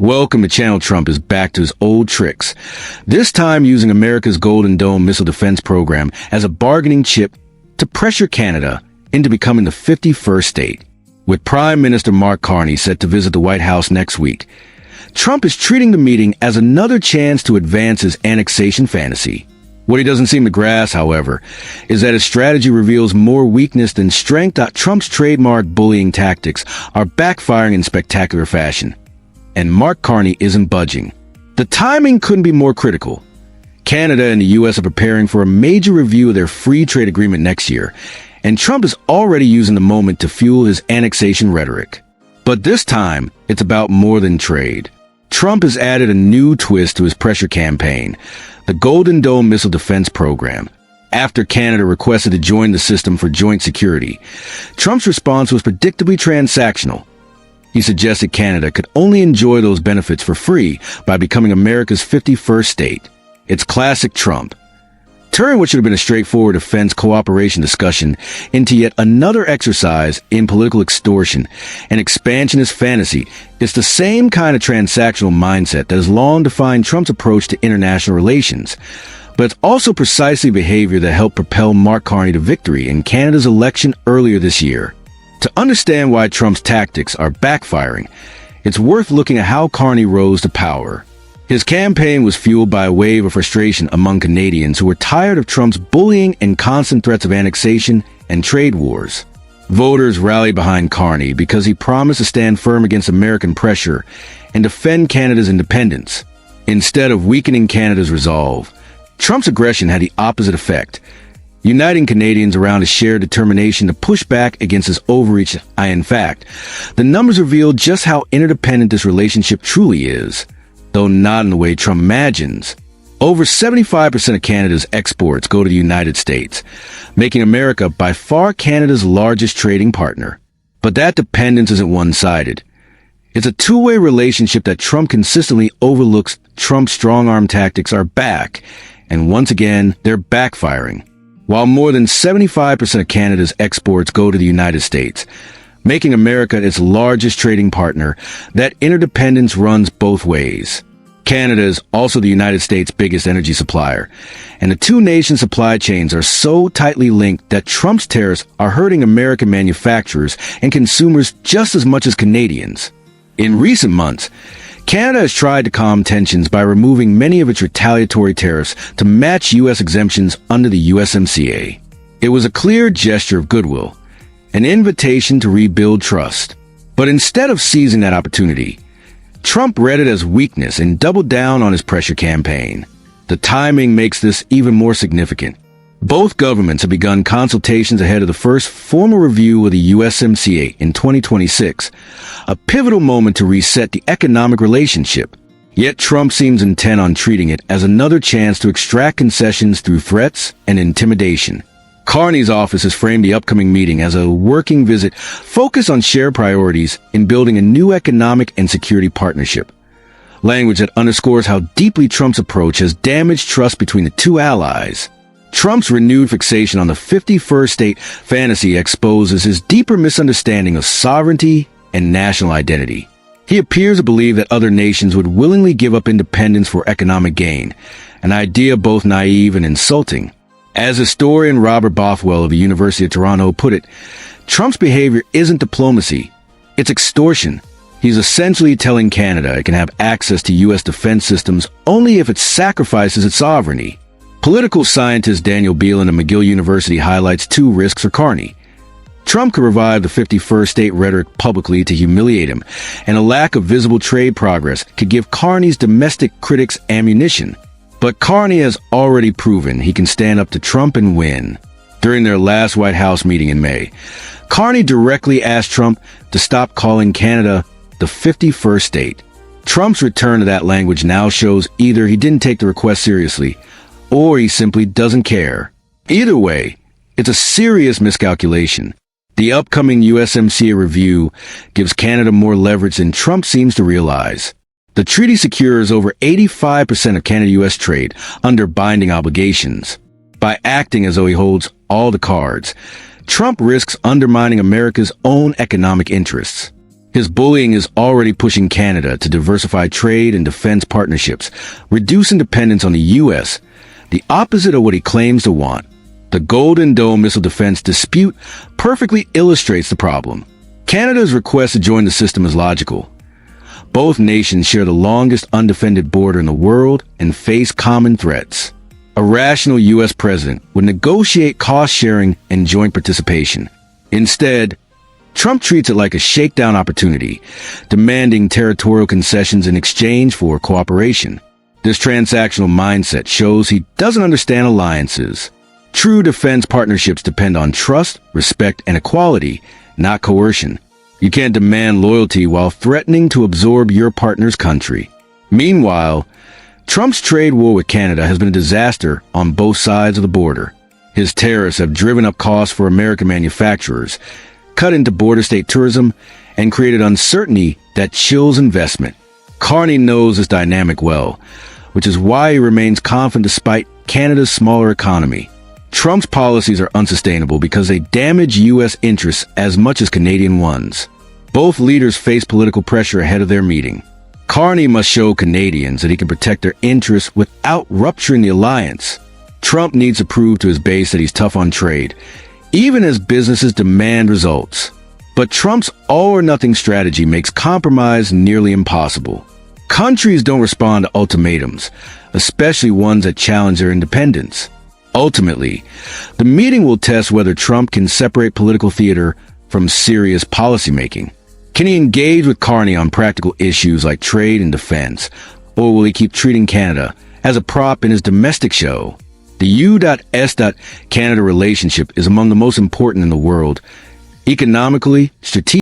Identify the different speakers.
Speaker 1: Welcome to Channel. Trump is back to his old tricks, this time using America's Golden Dome missile defense program as a bargaining chip to pressure Canada into becoming the 51st state. With Prime Minister Mark Carney set to visit the White House next week, Trump is treating the meeting as another chance to advance his annexation fantasy. What he doesn't seem to grasp, however, is that his strategy reveals more weakness than strength. Trump's trademark bullying tactics are backfiring in spectacular fashion, and Mark Carney isn't budging. The timing couldn't be more critical. Canada and the U.S. are preparing for a major review of their free trade agreement next year, and Trump is already using the moment to fuel his annexation rhetoric. But this time, it's about more than trade. Trump has added a new twist to his pressure campaign, the Golden Dome missile defense program. After Canada requested to join the system for joint security, Trump's response was predictably transactional. He suggested Canada could only enjoy those benefits for free by becoming America's 51st state. It's classic Trump, turning what should have been a straightforward defense cooperation discussion into yet another exercise in political extortion and expansionist fantasy. It's the same kind of transactional mindset that has long defined Trump's approach to international relations, but it's also precisely behavior that helped propel Mark Carney to victory in Canada's election earlier this year. To understand why Trump's tactics are backfiring, it's worth looking at how Carney rose to power. His campaign was fueled by a wave of frustration among Canadians who were tired of Trump's bullying and constant threats of annexation and trade wars. Voters rallied behind Carney because he promised to stand firm against American pressure and defend Canada's independence. Instead of weakening Canada's resolve, Trump's aggression had the opposite effect, uniting Canadians around a shared determination to push back against his overreach. In fact, the numbers reveal just how interdependent this relationship truly is, though not in the way Trump imagines. Over 75% of Canada's exports go to the United States, making America by far Canada's largest trading partner. But that dependence isn't one-sided. It's a two-way relationship that Trump consistently overlooks. Trump's strong-arm tactics are back, and once again, they're backfiring. While more than 75% of Canada's exports go to the United States, making America its largest trading partner, that interdependence runs both ways. Canada is also the United States' biggest energy supplier, and the two nations' supply chains are so tightly linked that Trump's tariffs are hurting American manufacturers and consumers just as much as Canadians. In recent months, Canada has tried to calm tensions by removing many of its retaliatory tariffs to match U.S. exemptions under the USMCA. It was a clear gesture of goodwill, an invitation to rebuild trust. But instead of seizing that opportunity, Trump read it as weakness and doubled down on his pressure campaign. The timing makes this even more significant. Both governments have begun consultations ahead of the first formal review of the USMCA in 2026, a pivotal moment to reset the economic relationship. Yet Trump seems intent on treating it as another chance to extract concessions through threats and intimidation. Carney's office has framed the upcoming meeting as a working visit focused on shared priorities in building a new economic and security partnership, language that underscores how deeply Trump's approach has damaged trust between the two allies. Trump's renewed fixation on the 51st state fantasy exposes his deeper misunderstanding of sovereignty and national identity. He appears to believe that other nations would willingly give up independence for economic gain, an idea both naive and insulting. As historian Robert Bothwell of the University of Toronto put it, Trump's behavior isn't diplomacy, it's extortion. He's essentially telling Canada it can have access to U.S. defense systems only if it sacrifices its sovereignty. Political scientist Daniel Beelan of McGill University highlights two risks for Carney. Trump could revive the 51st state rhetoric publicly to humiliate him, and a lack of visible trade progress could give Carney's domestic critics ammunition. But Carney has already proven he can stand up to Trump and win. During their last White House meeting in May, Carney directly asked Trump to stop calling Canada the 51st state. Trump's return to that language now shows either he didn't take the request seriously, or he simply doesn't care. Either way, it's a serious miscalculation. The upcoming USMCA review gives Canada more leverage than Trump seems to realize. The treaty secures over 85% of Canada-U.S. trade under binding obligations. By acting as though he holds all the cards, Trump risks undermining America's own economic interests. His bullying is already pushing Canada to diversify trade and defense partnerships, reducing dependence on the U.S., the opposite of what he claims to want. The Golden Dome missile defense dispute perfectly illustrates the problem. Canada's request to join the system is logical. Both nations share the longest undefended border in the world and face common threats. A rational U.S. president would negotiate cost-sharing and joint participation. Instead, Trump treats it like a shakedown opportunity, demanding territorial concessions in exchange for cooperation. This transactional mindset shows he doesn't understand alliances. True defense partnerships depend on trust, respect, and equality, not coercion. You can't demand loyalty while threatening to absorb your partner's country. Meanwhile, Trump's trade war with Canada has been a disaster on both sides of the border. His tariffs have driven up costs for American manufacturers, cut into border state tourism, and created uncertainty that chills investment. Carney knows this dynamic well, which is why he remains confident despite Canada's smaller economy. Trump's policies are unsustainable because they damage U.S. interests as much as Canadian ones. Both leaders face political pressure ahead of their meeting. Carney must show Canadians that he can protect their interests without rupturing the alliance. Trump needs to prove to his base that he's tough on trade, even as businesses demand results. But Trump's all-or-nothing strategy makes compromise nearly impossible. Countries don't respond to ultimatums, especially ones that challenge their independence. Ultimately, the meeting will test whether Trump can separate political theater from serious policymaking. Can he engage with Carney on practical issues like trade and defense, or will he keep treating Canada as a prop in his domestic show? The U.S. Canada relationship is among the most important in the world, economically, strategically,